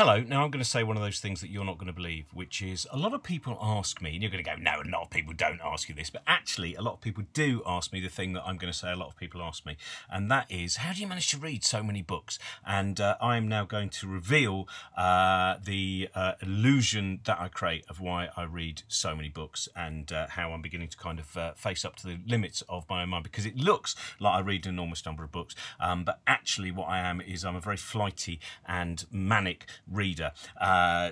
Hello. Now, I'm going to say one of those things that you're not going to believe, which is a lot of people ask me, and you're going to go, no, a lot of people don't ask you this, but actually a lot of people do ask me the thing that I'm going to say a lot of people ask me, and that is, how do you manage to read so many books? And I am now going to reveal the illusion that I create of why I read so many books, and how I'm beginning to kind of face up to the limits of my own mind, because it looks like I read an enormous number of books, but actually what I am is I'm a very flighty and manic reader.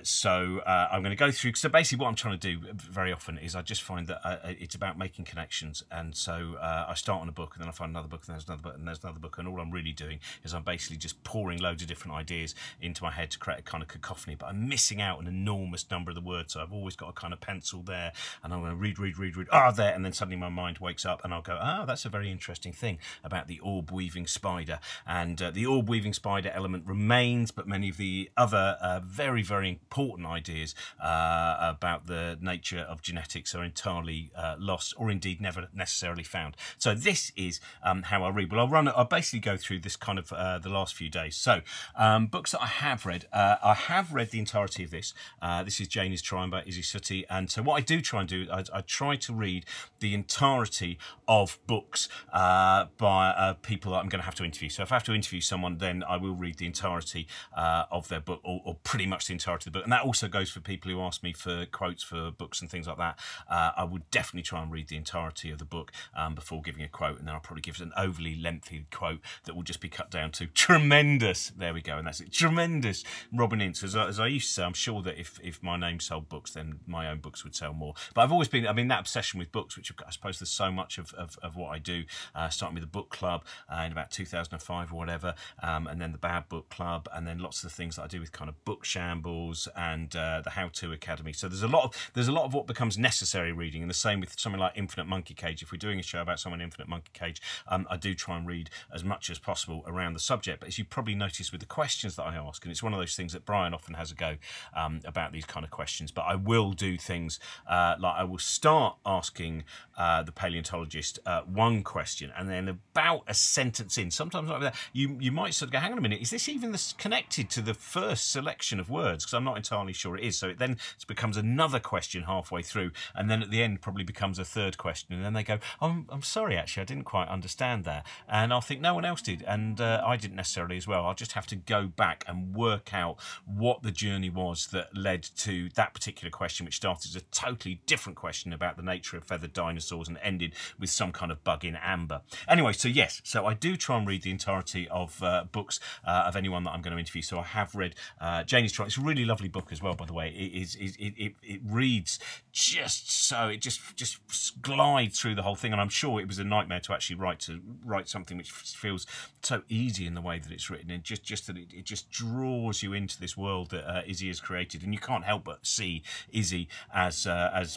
So I'm going to go through, so basically what I'm trying to do very often is I just find that it's about making connections, and so I start on a book and then I find another book and there's another book and there's another book, and all I'm really doing is I'm basically just pouring loads of different ideas into my head to create a kind of cacophony, but I'm missing out an enormous number of the words, so I've always got a kind of pencil there, and I'm going to read, there, and then suddenly my mind wakes up and I'll go, that's a very interesting thing about the orb-weaving spider, and the orb-weaving spider element remains, but many of the other very, very important ideas about the nature of genetics are entirely lost, or indeed never necessarily found. So this is how I read. Well, I'll basically go through this kind of the last few days. So books that I have read. I have read the entirety of this. This is Jane is Trying by Izzy Sooty, and so what I do try and do, I try to read the entirety of books by people that I'm going to have to interview. So if I have to interview someone, then I will read the entirety of their book, or pretty much the entirety of the book. And that also goes for people who ask me for quotes for books and things like that. I would definitely try and read the entirety of the book before giving a quote, and then I'll probably give an overly lengthy quote that will just be cut down to tremendous. There we go, and that's it. Tremendous Robin Ince. As I used to say, I'm sure that if my name sold books, then my own books would sell more. But I've always been, that obsession with books, which I suppose there's so much of what I do, starting with the book club in about 2005 or whatever, and then the Bad Book Club, and then lots of the things that I do with kind of book shambles and the How To Academy. So there's a lot of what becomes necessary reading, and the same with something like Infinite Monkey Cage. If we're doing a show about someone Infinite Monkey Cage, I do try and read as much as possible around the subject. But as you probably noticed with the questions that I ask, and it's one of those things that Brian often has a go about these kind of questions, but I will do things like I will start asking the paleontologist one question, and then about a sentence in, sometimes like that, you might sort of go, hang on a minute, is this even connected to the first selection of words? Because I'm not entirely sure it is. So it then becomes another question halfway through, and then at the end probably becomes a third question, and then they go, I'm sorry, actually I didn't quite understand that, and I'll think no one else did, and I didn't necessarily as well. I'll just have to go back and work out what the journey was that led to that particular question, which started as a totally different question about the nature of feathered dinosaurs and ended with some kind of bug in amber. Anyway, so yes, so I do try and read the entirety of books of anyone that I'm going to interview. So I have read Jane is Trying. It's a really lovely book as well, by the way. It reads just so, it just glides through the whole thing, and I'm sure it was a nightmare to actually write something which feels so easy in the way that it's written, and just that it just draws you into this world that Izzy has created, and you can't help but see Izzy as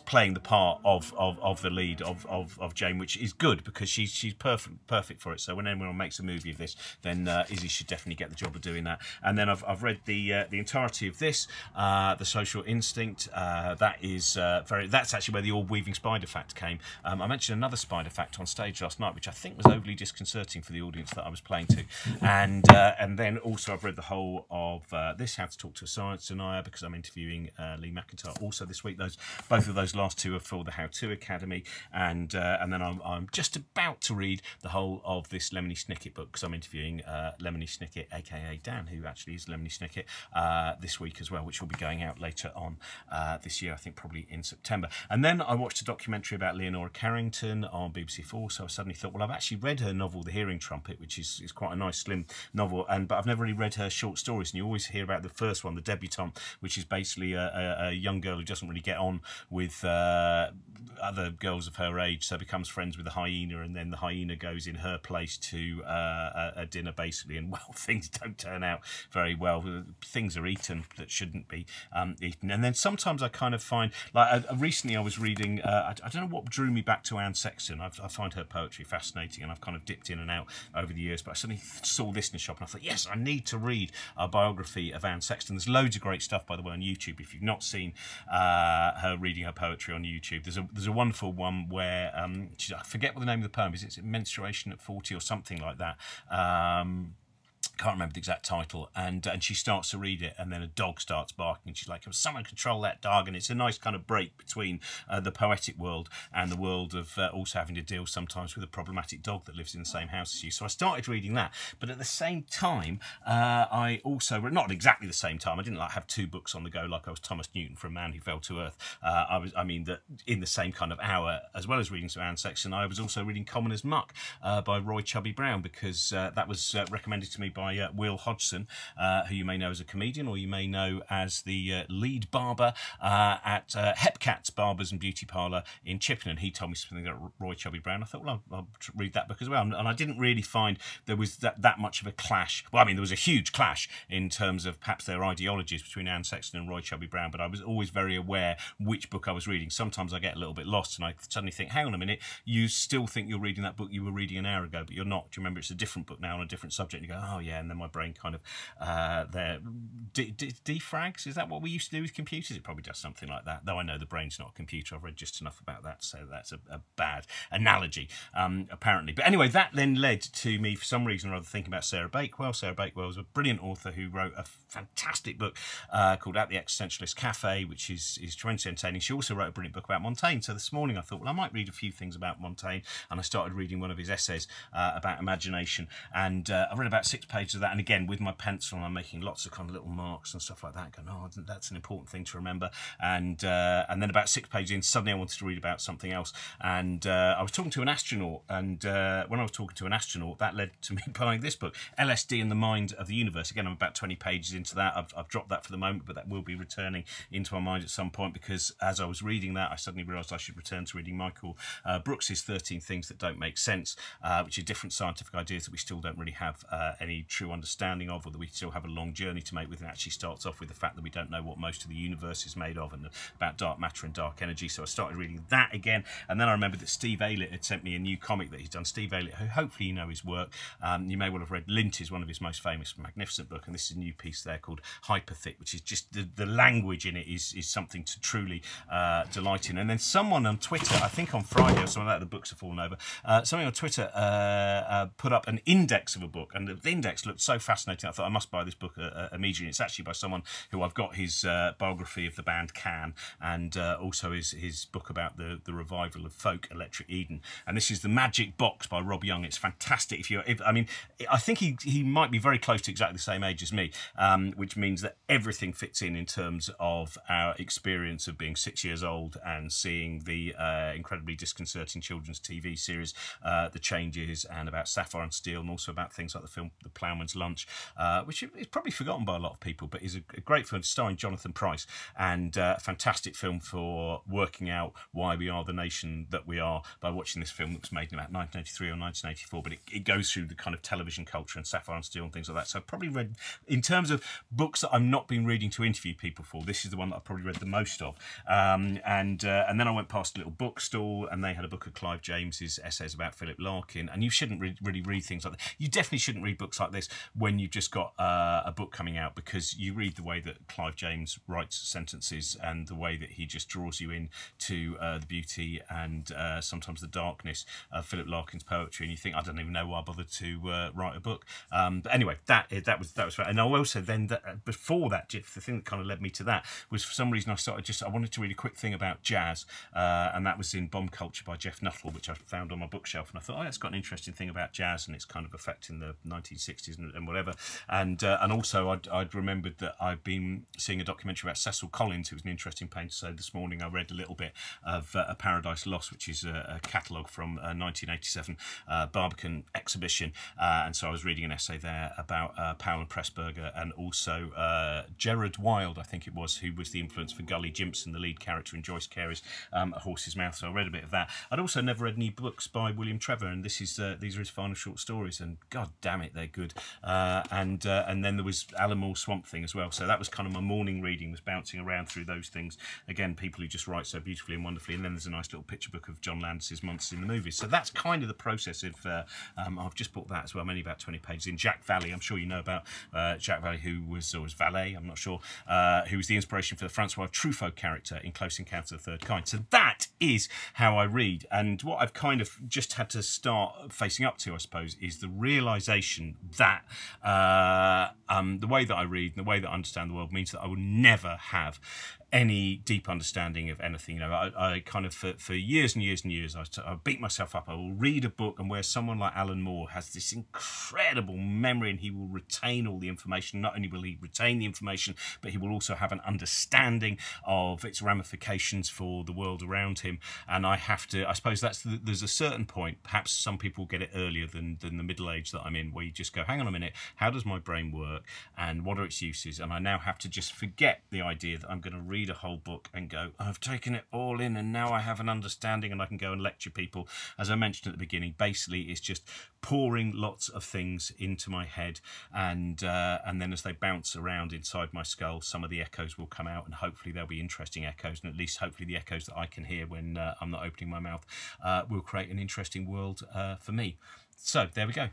playing the part of the lead of Jane, which is good because she's perfect for it. So when anyone makes a movie of this, then Izzy should definitely get the job of doing that. And then I've read the entirety of this, The Social Instinct. That's actually where the orb-weaving spider fact came. I mentioned another spider fact on stage last night, which I think was overly disconcerting for the audience that I was playing to. And then also I've read the whole of this, How to Talk to a Science Denier, because I'm interviewing Lee McIntyre also this week. Both of those last two are for the How To Academy, and then I'm just about to read the whole of this Lemony Snicket book, because I'm interviewing Lemony Snicket, aka Dan, who actually is Lemony Snicket, this week as well, which will be going out later on this year, I think probably in September. And then I watched a documentary about Leonora Carrington on BBC4, so I suddenly thought, well, I've actually read her novel The Hearing Trumpet, which is quite a nice slim novel, but I've never really read her short stories, and you always hear about the first one, The Debutante, which is basically a young girl who doesn't really get on with other girls of her age, so becomes friends with the hyena, and then the hyena goes in her place to a dinner basically, and well, things don't turn out very well. Things are eaten that shouldn't be eaten. And then sometimes I kind of find, like recently I was reading, I don't know what drew me back to Anne Sexton. I find her poetry fascinating, and I've kind of dipped in and out over the years, but I suddenly saw this in the shop and I thought, yes, I need to read a biography of Anne Sexton. There's loads of great stuff, by the way, on YouTube. If you've not seen her reading her poetry on YouTube, there's a wonderful one where I forget what the name of the poem is. It's Menstruation at 40 or something like that. can't remember the exact title, and she starts to read it, and then a dog starts barking, and she's like, someone control that dog. And it's a nice kind of break between the poetic world and the world of also having to deal sometimes with a problematic dog that lives in the same house as you. So I started reading that, but at the same time I also, not at exactly the same time, I didn't like have two books on the go like I was Thomas Newton from Man Who Fell to Earth. That in the same kind of hour, as well as reading some Anne Sexton, I was also reading Commoner's Muck by Roy Chubby Brown, because that was recommended to me by Will Hodgson, who you may know as a comedian, or you may know as the lead barber at Hepcat's Barbers and Beauty Parlour in Chippenham. He told me something about Roy Chubby Brown. I thought, well, I'll read that book as well. And I didn't really find there was that much of a clash. Well, I mean, there was a huge clash in terms of perhaps their ideologies between Anne Sexton and Roy Chubby Brown, but I was always very aware which book I was reading. Sometimes I get a little bit lost and I suddenly think, hang on a minute, you still think you're reading that book you were reading an hour ago, but you're not. Do you remember it's a different book now on a different subject? And you go, oh yeah, and then my brain kind of defrags. Is that what we used to do with computers? It probably does something like that, though I know the brain's not a computer. I've read just enough about that, so that's a bad analogy, apparently. But anyway, that then led to me, for some reason or other, thinking about Sarah Bakewell. Sarah Bakewell is a brilliant author who wrote a fantastic book called At the Existentialist Cafe, which is tremendously entertaining. She also wrote a brilliant book about Montaigne. So this morning I thought, well, I might read a few things about Montaigne, and I started reading one of his essays about imagination, and I read about 6 pages of that, and again, with my pencil, I'm making lots of kind of little marks and stuff like that, going, oh, that's an important thing to remember. And then about 6 pages in, suddenly I wanted to read about something else, and I was talking to an astronaut, and when I was talking to an astronaut, that led to me buying this book, LSD and the Mind of the Universe. Again, I'm about 20 pages into that. I've dropped that for the moment, but that will be returning into my mind at some point, because as I was reading that, I suddenly realised I should return to reading Michael Brooks's 13 Things That Don't Make Sense, which are different scientific ideas that we still don't really have any true understanding of, or that we still have a long journey to make with. And actually starts off with the fact that we don't know what most of the universe is made of, and about dark matter and dark energy. So I started reading that again, and then I remembered that Steve Aylett had sent me a new comic that he's done. Steve Aylett, who hopefully you know his work. You may well have read Lint, is one of his most famous, magnificent book, and this is a new piece there called Hyperthick, which is just the language in it is something to truly delight in. And then someone on Twitter, I think on Friday or something like that, the books have fallen over, somebody on Twitter put up an index of a book, and the index looked so fascinating. I thought I must buy this book immediately. It's actually by someone who I've got his biography of the band Can, and also his book about the revival of folk, Electric Eden. And this is The Magic Box by Rob Young. It's fantastic. I think he might be very close to exactly the same age as me, which means that everything fits in terms of our experience of being 6 years old and seeing the incredibly disconcerting children's TV series, The Changes, and about Sapphire and Steel, and also about things like the film The Ploughman's Lunch, which is probably forgotten by a lot of people, but is a great film starring Jonathan Pryce, and a fantastic film for working out why we are the nation that we are by watching this film that was made in about 1983 or 1984, but it goes through the kind of television culture and Sapphire and Steel and things like that. So I've probably read, in terms of books that I've not been reading to interview people for, this is the one that I've probably read the most of. And then I went past a little bookstall, and they had a book of Clive James's essays about Philip Larkin, and you shouldn't really read things like that. You definitely shouldn't read books like this when you've just got a book coming out, because you read the way that Clive James writes sentences and the way that he just draws you in to the beauty and sometimes the darkness of Philip Larkin's poetry, and you think, I don't even know why I bothered to write a book. But anyway, that was fair. And I also then before that, the thing that kind of led me to that was, for some reason, I wanted to read a quick thing about jazz, and that was in Bomb Culture by Jeff Nuttall, which I found on my bookshelf, and I thought, oh, that's got an interesting thing about jazz, and it's kind of affecting the 1960s and whatever. And also I'd remembered that I'd been seeing a documentary about Cecil Collins, who was an interesting painter. So this morning I read a little bit of A Paradise Lost, which is a catalogue from a 1987 Barbican exhibition, and so I was reading an essay there about Powell and Pressburger, and also Gerard Wilde, I think it was, who was the influence for Gully Jimpson, the lead character in Joyce Carey's A Horse's Mouth. So I read a bit of that. I'd also never read any books by William Trevor, and these are his final short stories, and god damn it, they're good. And then there was Alan Moore's Swamp Thing as well. So that was kind of my morning reading, was bouncing around through those things. Again, people who just write so beautifully and wonderfully. And then there's a nice little picture book of John Landis's Monsters in the Movies. So that's kind of the process of, I've just bought that as well. I'm only about 20 pages in. Jack Valley, I'm sure you know about Jack Valley, who was Valet, I'm not sure, who was the inspiration for the Francois Truffaut character in Close Encounters of the Third Kind. So that is how I read. And what I've kind of just had to start facing up to, I suppose, is the realisation that the way that I read and the way that I understand the world means that I will never have any deep understanding of anything. You know, I kind of, for years and years and years, I beat myself up. I will read a book, and where someone like Alan Moore has this incredible memory and he will retain all the information, not only will he retain the information, but he will also have an understanding of its ramifications for the world around him. And I have to, I suppose there's a certain point, perhaps some people get it earlier than the middle age that I'm in, where you just go, hang on a minute, how does my brain work and what are its uses? And I now have to just forget the idea that I'm going to read a whole book and go, I've taken it all in and now I have an understanding and I can go and lecture people. As I mentioned at the beginning, basically it's just pouring lots of things into my head, and then as they bounce around inside my skull, some of the echoes will come out, and hopefully there'll be interesting echoes, and at least hopefully the echoes that I can hear when I'm not opening my mouth will create an interesting world for me. So there we go.